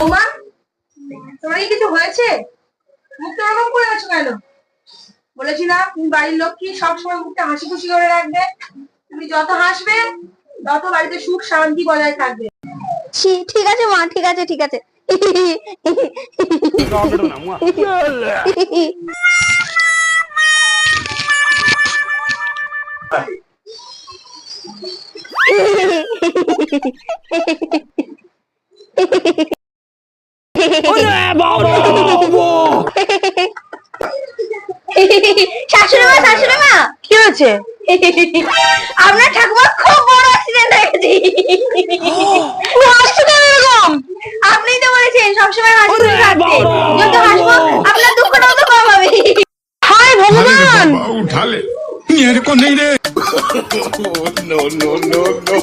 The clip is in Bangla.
ওমা, তোমার কি কিছু হয়েছে? মুখটা ওরকম করে আছো কেন? বলেছি না তুমি বাড়ির লক্ষ্মী, সবসময় মুখটা হাসি খুশি করে রাখবে। তুমি যত হাসবে তত বাড়িতে সুখ শান্তি বজায় থাকবে। ঠিক আছে মা, ঠিক আছে ঠিক আছে। শাশুড়ি মা, শাশুড়ি মা, কি হয়েছে? আপনার ঠাকুমা খুব বড় অ্যাক্সিডেন্ট হয়ে গেছে। এরকম আপনিই তো বলেছেন সবসময় হাসি খুশি থাকতে, যত হাসবো আপনার দুঃখটাও তো কম হবে। হায় ভগবান, उठा ले मेरे को नहीं रे नो नो नो नो